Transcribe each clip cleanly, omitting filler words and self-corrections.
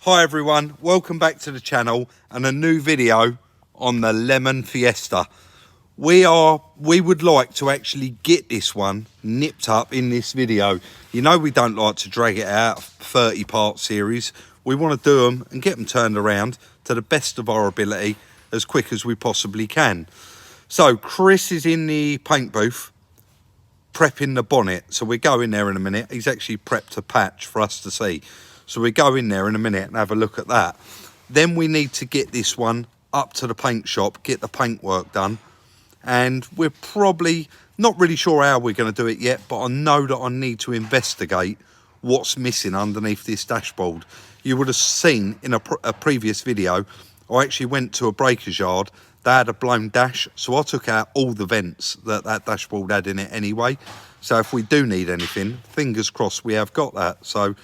Hi everyone, welcome back to the channel and a new video on the Lemon Fiesta. We would like to actually get this one nipped up in this video. You know we don't like to drag it out, 30-part series. We want to do them and get them turned around to the best of our ability as quick as we possibly can. So Chris is in the paint booth prepping the bonnet. So we go in there in a minute. He's actually prepped a patch for us to see. So we go in there in a minute and have a look at that. Then we need to get this one up to the paint shop, get the paintwork done. And we're probably not really sure how we're going to do it yet, but I know that I need to investigate what's missing underneath this dashboard. You would have seen in a previous video, I actually went to a breaker's yard. They had a blown dash, so I took out all the vents that dashboard had in it anyway. So if we do need anything, fingers crossed we have got that. So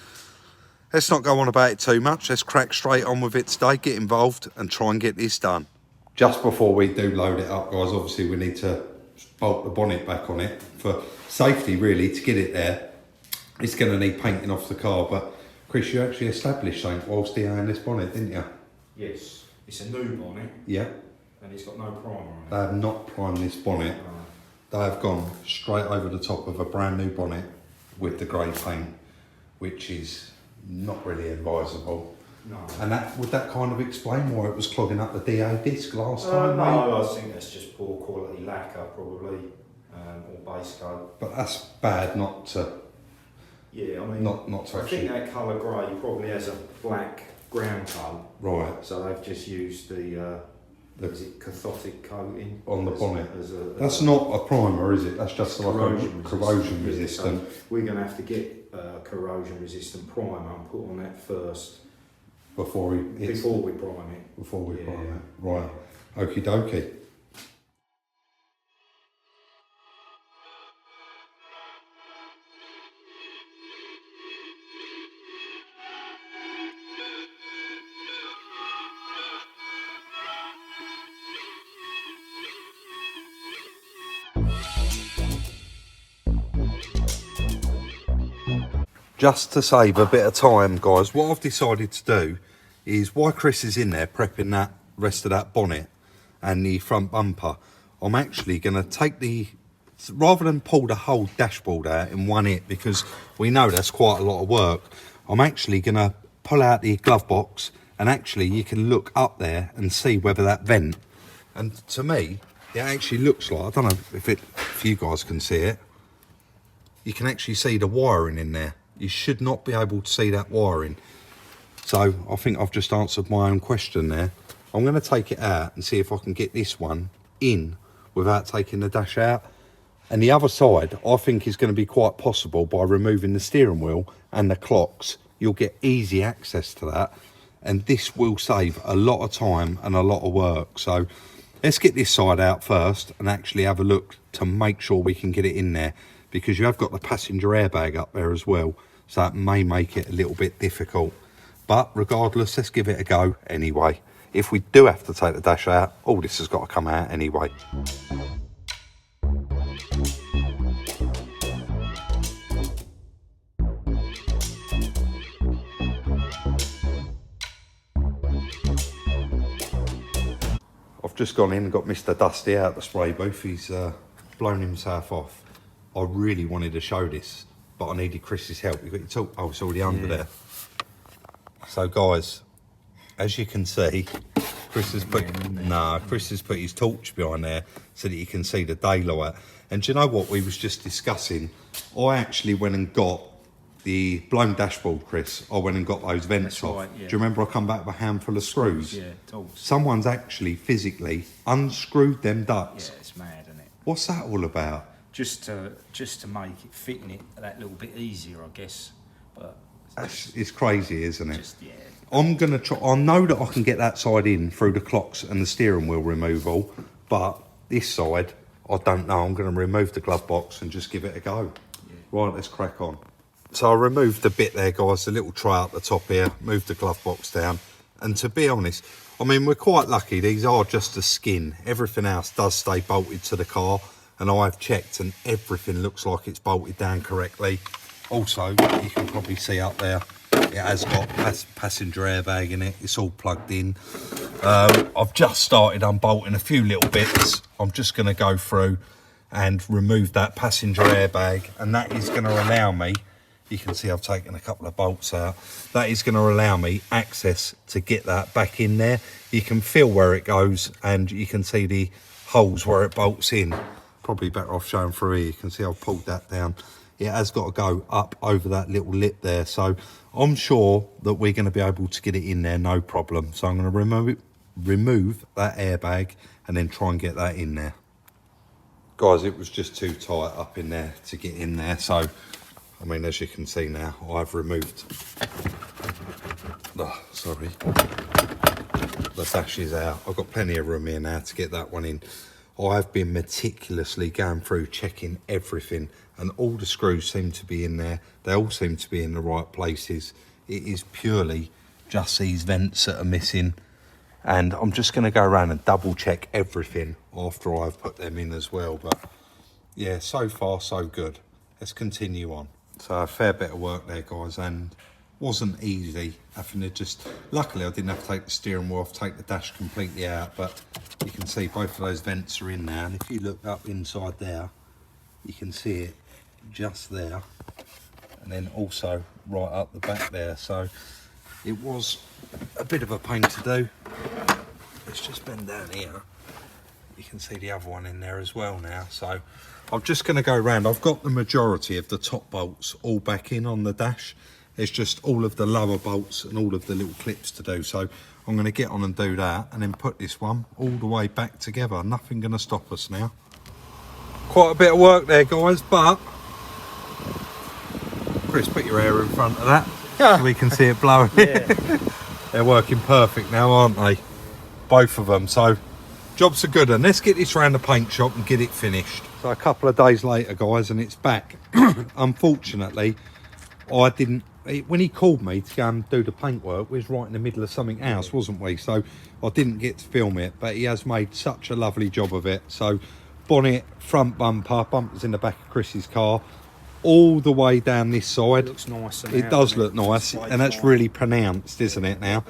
let's not go on about it too much. Let's crack straight on with it today, get involved and try and get this done. Just before we do load it up, guys, obviously we need to bolt the bonnet back on it for safety, really, to get it there. It's going to need painting off the car, but Chris, you actually established something whilst dealing this bonnet, didn't you? Yes, it's a new bonnet. Yeah. And it's got no primer on it. They have not primed this bonnet. They have gone straight over the top of a brand new bonnet with the grey paint, which is not really advisable. No. And would that kind of explain why it was clogging up the DA disc last time? No, I think that's just poor quality lacquer probably, or base coat. But that's bad not to. Yeah, I mean, not to I think that colour grey probably has a black ground coat. Right. So they've just used the is it cathodic coating on the bonnet. That's not a primer, is it? That's just like corrosion resistant. So we're going to have to get corrosion resistant primer and put on that first. Before we prime it. Before we prime it. Right. Okie dokie. Just to save a bit of time, guys, what I've decided to do is, while Chris is in there prepping that rest of that bonnet and the front bumper, I'm actually going to take rather than pull the whole dashboard out in one hit, because we know that's quite a lot of work, I'm actually going to pull out the glove box, and actually you can look up there and see whether that vent, and to me it actually looks like, I don't know if you guys can see it, you can actually see the wiring in there. You should not be able to see that wiring. So I think I've just answered my own question there. I'm going to take it out and see if I can get this one in without taking the dash out. And the other side, I think, is going to be quite possible by removing the steering wheel and the clocks. You'll get easy access to that. And this will save a lot of time and a lot of work. So let's get this side out first and actually have a look to make sure we can get it in there, because you have got the passenger airbag up there as well, so that may make it a little bit difficult. But regardless, let's give it a go anyway. If we do have to take the dash out, all this has got to come out anyway. I've just gone in and got Mr. Dusty out the spray booth. He's blown himself off. I really wanted to show this, but I needed Chris's help. You got your tool? Oh, it's already under there. So guys, as you can see, Chris has put his torch behind there so that you can see the daylight. And do you know what we was just discussing? I actually went and got the blown dashboard, Chris. I went and got those vents off. Right, yeah. Do you remember I come back with a handful of screws? Yeah, tools. Someone's actually physically unscrewed them ducts. Yeah, it's mad, isn't it? What's that all about? Just to make it fitting it that little bit easier, I guess. But it's crazy, isn't it? Just, yeah. I'm gonna try. I know that I can get that side in through the clocks and the steering wheel removal, but this side, I don't know. I'm gonna remove the glove box and just give it a go. Yeah. Right, let's crack on. So I removed the bit there, guys, the little tray up the top here, moved the glove box down, and to be honest, I mean, we're quite lucky. These are just a skin. Everything else does stay bolted to the car. And I've checked and everything looks like it's bolted down correctly. Also, you can probably see up there, It has got passenger airbag in it. It's all plugged in. I've just started unbolting a few little bits. I'm just going to go through and remove that passenger airbag, and that is going to allow me, you can see I've taken a couple of bolts out, that is going to allow me access to get that back in there. You can feel where it goes, and you can see the holes where it bolts in. Probably better off showing through here. You can see I've pulled that down. It has got to go up over that little lip there, so I'm sure that we're going to be able to get it in there, no problem. So I'm going to remove that airbag and then try and get that in there. Guys, it was just too tight up in there to get in there, so I mean, as you can see now, I've removed the dashes out. I've got plenty of room here now to get that one in. I've been meticulously going through checking everything, and all the screws seem to be in there. They all seem to be in the right places. It is purely just these vents that are missing, and I'm just going to go around and double check everything after I've put them in as well. But yeah, so far so good. Let's continue on. So a fair bit of work there, guys, and wasn't easy having to just, luckily I didn't have to take the steering wheel off, take the dash completely out, but you can see both of those vents are in now, and if you look up inside there, you can see it just there, and then also right up the back there. So it was a bit of a pain to do. Let's just bend down here. You can see the other one in there as well now. So I'm just going to go around. I've got the majority of the top bolts all back in on the dash. It's just all of the lower bolts and all of the little clips to do. So I'm going to get on and do that, and then put this one all the way back together. Nothing going to stop us now. Quite a bit of work there, guys, but Chris, put your hair in front of that so we can see it blowing. Yeah. They're working perfect now, aren't they? Both of them. So job's a good one. Let's get this around the paint shop and get it finished. So a couple of days later, guys, and it's back. Unfortunately, I didn't, when he called me to go and do the paintwork, we was right in the middle of something else, wasn't we? So I didn't get to film it, but he has made such a lovely job of it. So bonnet, front bumper, bumpers in the back of Chris's car, all the way down this side. It looks nice. It does look nice, and that's really pronounced, isn't it now?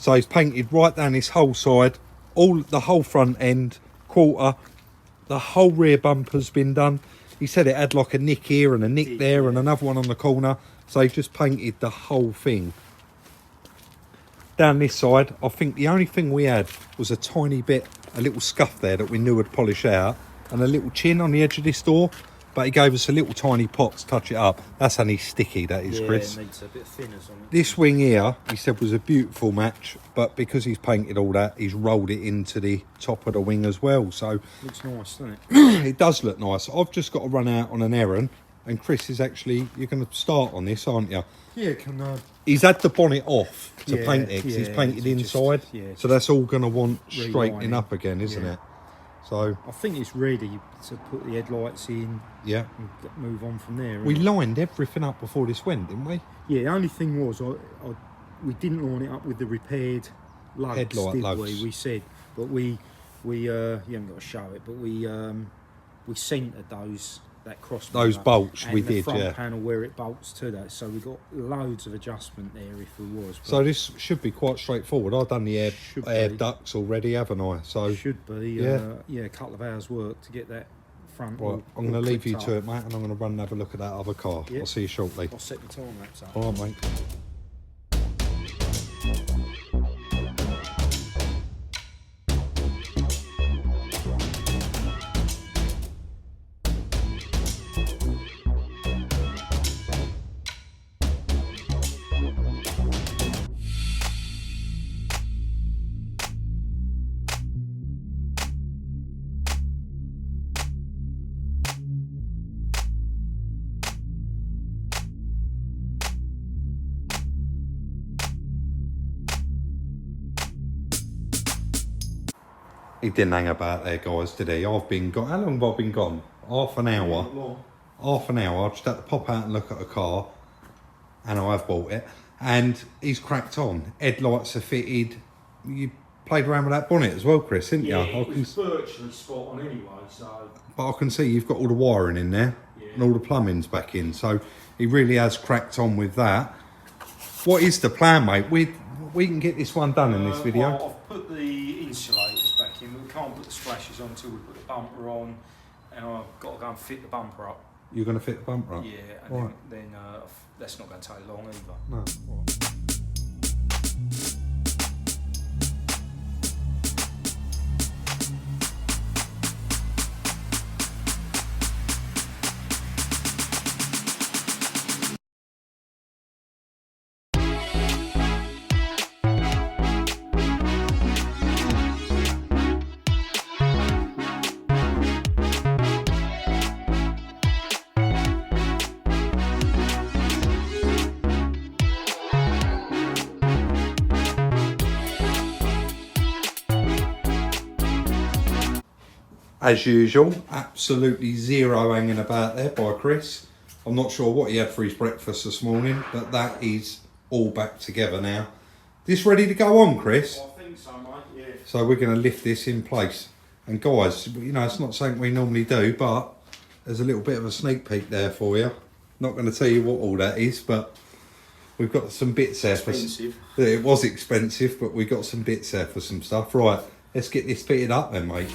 So he's painted right down this whole side, the whole front end, quarter, the whole rear bumper's been done. He said it had like a nick here and a nick there and another one on the corner. So he just painted the whole thing. Down this side, I think the only thing we had was a tiny bit, a little scuff there that we knew would polish out, and a little chin on the edge of this door. But he gave us a little tiny pot to touch it up. That's only sticky, that is, Chris. Yeah, it needs a bit of thinners on it. This wing here, he said, was a beautiful match, but because he's painted all that, he's rolled it into the top of the wing as well. So looks nice, doesn't it? It does look nice. I've just got to run out on an errand, and Chris is actually, you're going to start on this, aren't you? Yeah, can he's had the bonnet off to paint it, because he's painted inside. So that's all going to want straightening up again, isn't it? So I think it's ready to put the headlights in. Yeah. And move on from there. We lined everything up before this went, didn't we? Yeah. The only thing was, we didn't line it up with the repaired lugs, headlight lugs. We said, but we you haven't got to show it, but we centered that cross. Those bolts we did, the front yeah. panel where it bolts to that, so we got loads of adjustment there if there was. So this should be quite straightforward. I've done the air ducts already, haven't I? So should be. A couple of hours work to get that front. Right, I'm going to leave you to it, mate, and I'm going to run and have a look at that other car. Yep. I'll see you shortly. I'll set the time lapse up. All right, mate. He didn't hang about there, guys, did he? I've been gone. How long have I been gone? Half an hour. Half an hour. I just had to pop out and look at a car, and I have bought it. And he's cracked on. Headlights are fitted. You played around with that bonnet as well, Chris, didn't you? It was virtually spot on anyway. So. But I can see you've got all the wiring in there, and all the plumbing's back in. So he really has cracked on with that. What is the plan, mate? We can get this one done in this video. Well, I've put the insulators back in, but we can't put the splashes on until we put the bumper on, and I've got to go and fit the bumper up. You're going to fit the bumper up? Yeah, and right. then that's not going to take long either. No. Right. As usual, absolutely zero hanging about there by Chris. I'm not sure what he had for his breakfast this morning, but that is all back together now. This ready to go on, Chris? I think so, mate, yeah. So we're going to lift this in place. And guys, you know, it's not something we normally do, but there's a little bit of a sneak peek there for you. Not going to tell you what all that is, but we've got some bits there. Expensive. It was expensive, but we got some bits there for some stuff. Right, let's get this fitted up then, mate.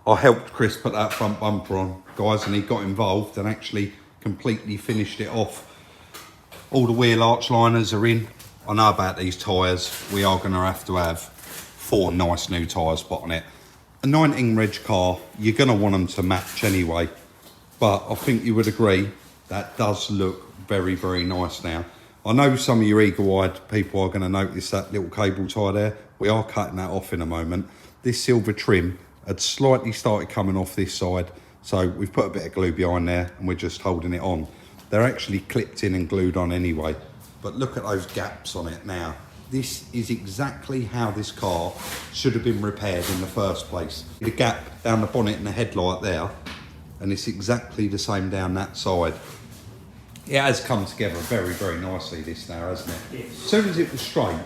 I helped Chris put that front bumper on, guys, and he got involved and actually completely finished it off. All the wheel arch liners are in. I know about these tyres. We are going to have 4 nice new tyres put on it. A 19 reg car, you're going to want them to match anyway. But I think you would agree that does look very, very nice now. I know some of your eagle-eyed people are going to notice that little cable tie there. We are cutting that off in a moment. This silver trim had slightly started coming off this side, so we've put a bit of glue behind there and we're just holding it on. They're actually clipped in and glued on anyway, but look at those gaps on it now. This is exactly how this car should have been repaired in the first place. The gap down the bonnet and the headlight there, and it's exactly the same down that side. It has come together very, very nicely, this now, hasn't it? Yes. As soon as it was straight,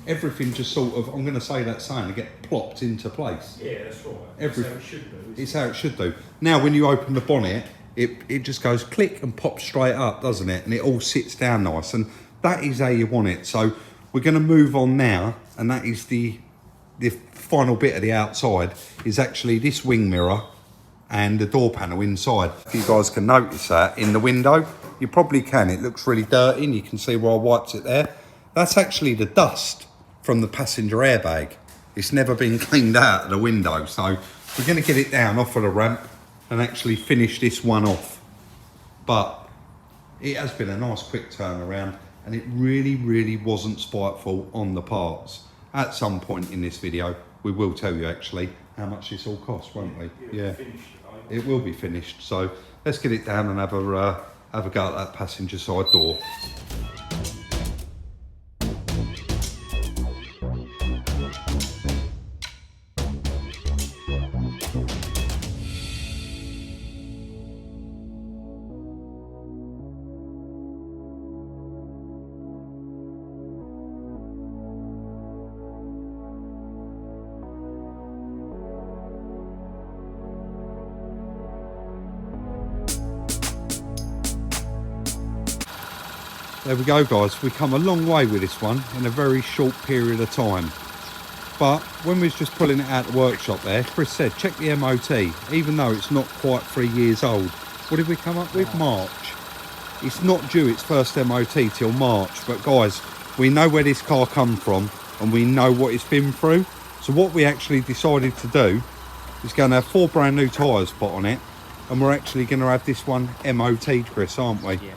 everything just sort of, I'm going to say that saying, to get plopped into place. Yeah, that's right. That's how it should do. It's how it should do. Now, when you open the bonnet, it just goes click and pops straight up, doesn't it? And it all sits down nice, and that is how you want it. So we're going to move on now, and that is the final bit of the outside is actually this wing mirror and the door panel inside. If you guys can notice that in the window, you probably can. It looks really dirty, and you can see where I wiped it there. That's actually the dust from the passenger airbag. It's never been cleaned out of the window, so we're going to get it down off of the ramp and actually finish this one off. But it has been a nice quick turnaround, and it really, really wasn't spiteful on the parts. At some point in this video, we will tell you actually how much this all cost, won't we? Yeah, it will be finished. So let's get it down and have a go at that passenger side door. There we go, guys. We've come a long way with this one in a very short period of time. But when we was just pulling it out of the workshop there, Chris said, check the MOT, even though it's not quite 3 years old. What did we come up with? March. It's not due its first MOT till March. But guys, we know where this car come from and we know what it's been through. So what we actually decided to do is going to have 4 brand new tyres put on it. And we're actually going to have this one MOT'd, Chris, aren't we? Yeah.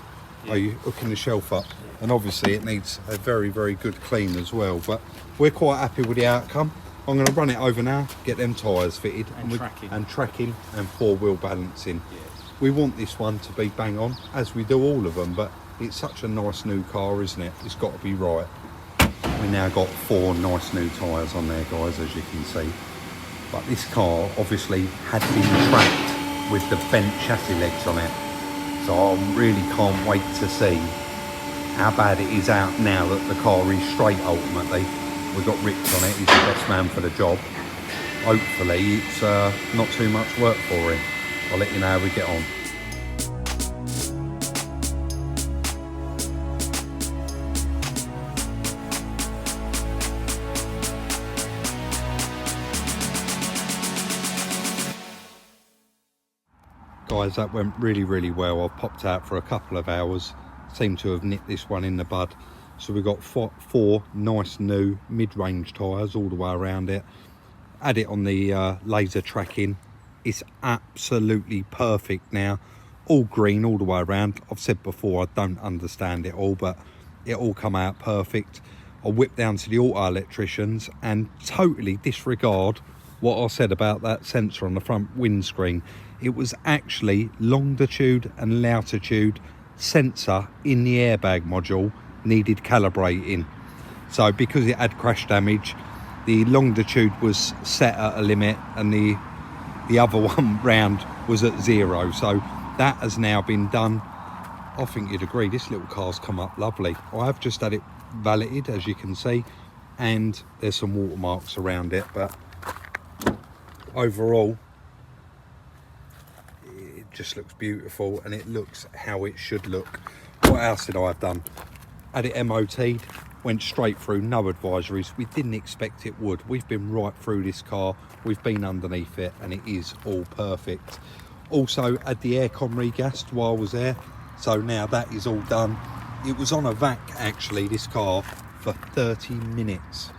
Are you hooking the shelf up? And obviously it needs a very, very good clean as well, but we're quite happy with the outcome. I'm going to run it over now, get them tyres fitted. And tracking and four-wheel balancing. Yeah. We want this one to be bang on, as we do all of them, but it's such a nice new car, isn't it? It's got to be right. We now got 4 nice new tyres on there, guys, as you can see. But this car obviously had been tracked with the bent chassis legs on it. So I really can't wait to see how bad it is out now that the car is straight ultimately. We've got Rich on it, he's the best man for the job. Hopefully it's not too much work for him. I'll let you know how we get on. Guys, that went really, really well. I've popped out for a couple of hours. Seem to have nipped this one in the bud. So we've got 4 nice new mid-range tyres all the way around it. Add it on the laser tracking. It's absolutely perfect now. All green all the way around. I've said before, I don't understand it all, but it all come out perfect. I whipped down to the auto electricians and totally disregard what I said about that sensor on the front windscreen. It was actually longitude and latitude sensor in the airbag module needed calibrating. So because it had crash damage, the longitude was set at a limit and the other one round was at 0. So that has now been done. I think you'd agree this little car's come up lovely. I have just had it valeted, as you can see, and there's some watermarks around it, but overall it just looks beautiful and it looks how it should look. What else did I have done? Had it MOT'd, went straight through, no advisories. We didn't expect it would. We've been right through this car, we've been underneath it, and it is all perfect. Also had the aircon regassed while I was there, so now that is all done. It was on a vac actually, this car, for 30 minutes.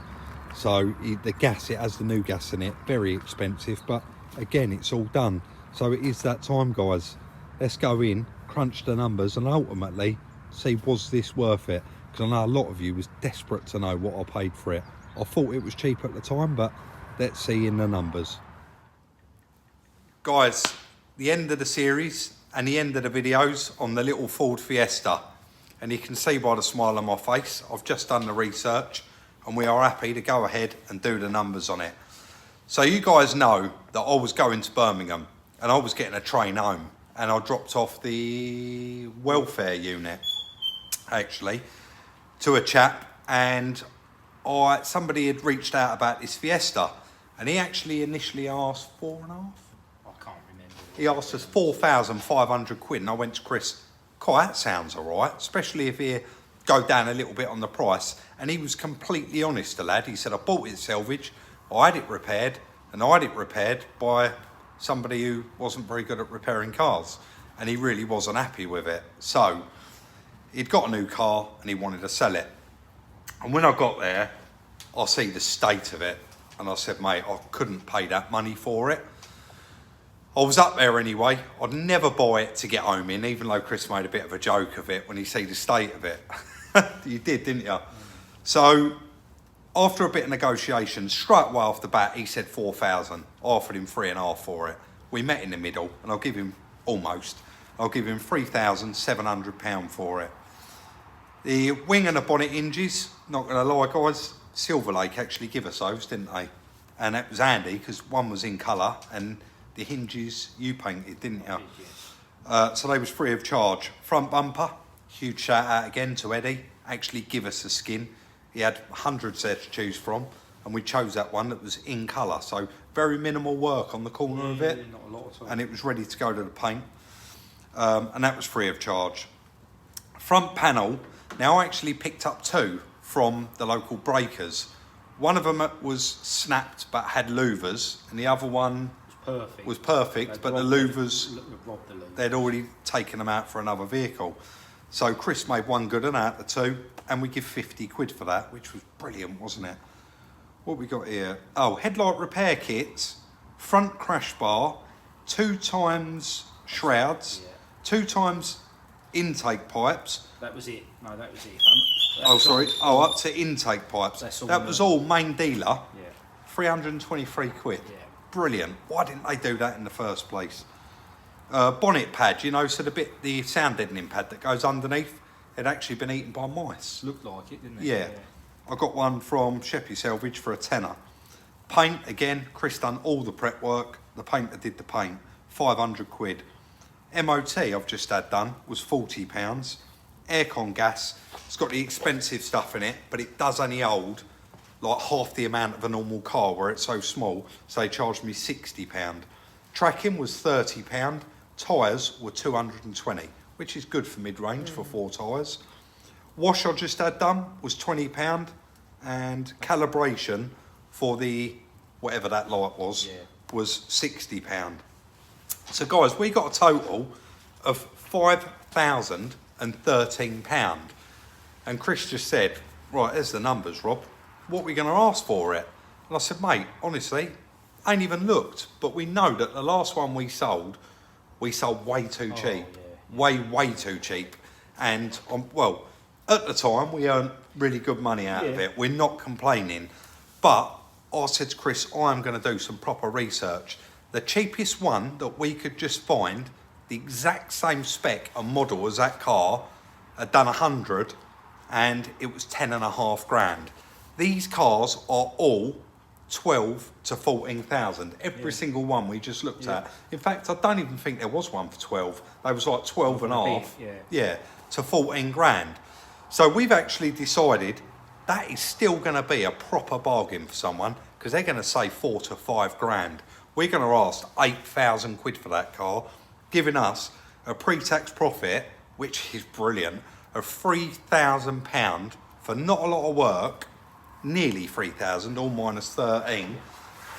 So the gas, it has the new gas in it, very expensive, but again, it's all done. So it is that time, guys. Let's go in, crunch the numbers, and ultimately see, was this worth it? Because I know a lot of you was desperate to know what I paid for it. I thought it was cheap at the time, but let's see in the numbers. Guys, the end of the series and the end of the videos on the little Ford Fiesta. And you can see by the smile on my face, I've just done the research and we are happy to go ahead and do the numbers on it. So you guys know that I was going to Birmingham and I was getting a train home, and I dropped off the welfare unit actually to a chap, and somebody had reached out about this Fiesta, and he actually initially asked 4.5. I can't remember. He asked us 4,500 quid, and I went to Chris, "Cool, that sounds all right, especially if you go down a little bit on the price." And he was completely honest, the lad. He said, "I bought it salvage, I had it repaired, and I had it repaired by somebody who wasn't very good at repairing cars," and he really wasn't happy with it. So he'd got a new car and he wanted to sell it. And when I got there, I see the state of it, and I said, "Mate, I couldn't pay that money for it." I was up there anyway. I'd never buy it to get home in, even though Chris made a bit of a joke of it when he see the state of it. You did, didn't you? So after a bit of negotiation, straight away off the bat, he said 4,000. I offered him 3.5 for it. We met in the middle, and I'll give him £3,700 for it. The wing and the bonnet hinges, not going to lie, guys, Silver Lake actually give us those, didn't they? And that was handy because one was in colour and the hinges you painted, didn't you? So they was free of charge. Front bumper, huge shout out again to Eddie. Actually give us the skin. He had hundreds there to choose from, and we chose that one that was in colour. So very minimal work on the corner of it, not a lot at all. and it was ready to go to the paint. And that was free of charge. Front panel, now I actually picked up 2 from the local breakers. One of them was snapped but had louvers, and the other one was perfect, but the louvers, they'd already taken them out for another vehicle. So Chris made one good one out of the 2, and we give 50 quid for that, which was brilliant, wasn't it? What we got here? Oh, headlight repair kits, front crash bar, 2 times shrouds, 2 times intake pipes. That was it. No, that was it. Up to intake pipes. That was all main dealer. Yeah. 323 quid. Yeah. Brilliant. Why didn't they do that in the first place? Bonnet pad, you know, so the sound deadening pad that goes underneath, had actually been eaten by mice. Looked like it, didn't it? Yeah. I got one from Sheppey Salvage for a tenner. Paint, again, Chris done all the prep work. The painter did the paint, 500 quid. MOT I've just had done was £40. Aircon gas, it's got the expensive stuff in it, but it does only hold like half the amount of a normal car where it's so small, so they charged me £60. Tracking was £30, tyres were 220, which is good for mid-range for 4 tyres. Wash I just had done was £20, and calibration for the, whatever that light was £60. So guys, we got a total of £5,013. And Chris just said, right, there's the numbers, Rob. What are we going to ask for it? And I said, mate, honestly, ain't even looked, but we know that the last one we sold way too cheap. Way too cheap. And, well, at the time, we earned really good money out of it. We're not complaining. But I said to Chris, I'm going to do some proper research. The cheapest one that we could just find, the exact same spec and model as that car, had done 100, and it was 10.5 grand. These cars are all 12 to 14,000. Every single one we just looked at. In fact, I don't even think there was one for 12. They was like 12 and a half. To 14 grand. So we've actually decided that is still going to be a proper bargain for someone, because they're going to say 4 to 5 grand. We're going to ask 8,000 quid for that car, giving us a pre-tax profit, which is brilliant, of £3,000 for not a lot of work, nearly 3,000, all minus 13.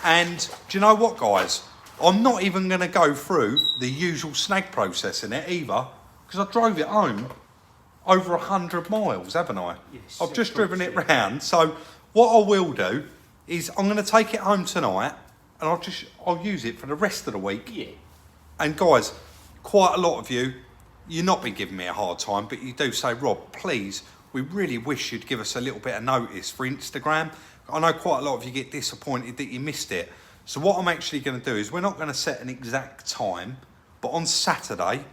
And do you know what, guys? I'm not even going to go through the usual snag process in it either, because I drove it home over 100 miles, haven't I? Yes, I've just driven it round. So what I will do is I'm going to take it home tonight, and I'll use it for the rest of the week. Yeah. And guys, quite a lot of you, you're not been giving me a hard time, but you do say, Rob, please, we really wish you'd give us a little bit of notice for Instagram. I know quite a lot of you get disappointed that you missed it. So what I'm actually going to do is we're not going to set an exact time, but on Saturday,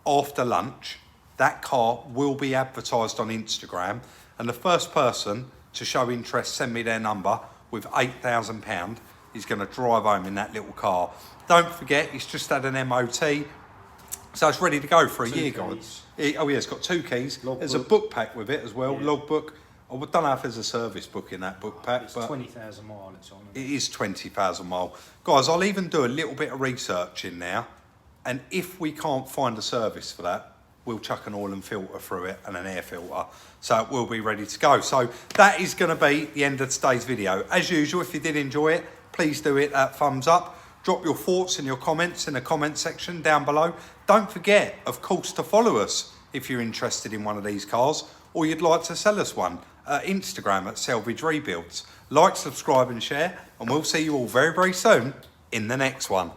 after lunch, that car will be advertised on Instagram, and the first person to show interest, send me their number with £8,000, is going to drive home in that little car. Don't forget, it's just had an MOT, so it's ready to go for a year, guys. It's got 2 keys. There's a book pack with it as well, logbook. I don't know if there's a service book in that book pack, but 20,000 miles it's on. it is 20,000 mile. Guys, I'll even do a little bit of research in now, and if we can't find a service for that, we'll chuck an oil and filter through it and an air filter, so it will be ready to go. So that is going to be the end of today's video. As usual, if you did enjoy it, please do hit that thumbs up. Drop your thoughts and your comments in the comment section down below. Don't forget, of course, to follow us if you're interested in one of these cars, or you'd like to sell us one. Instagram at Salvage Rebuilds. Like, subscribe and share, and we'll see you all very, very soon in the next one.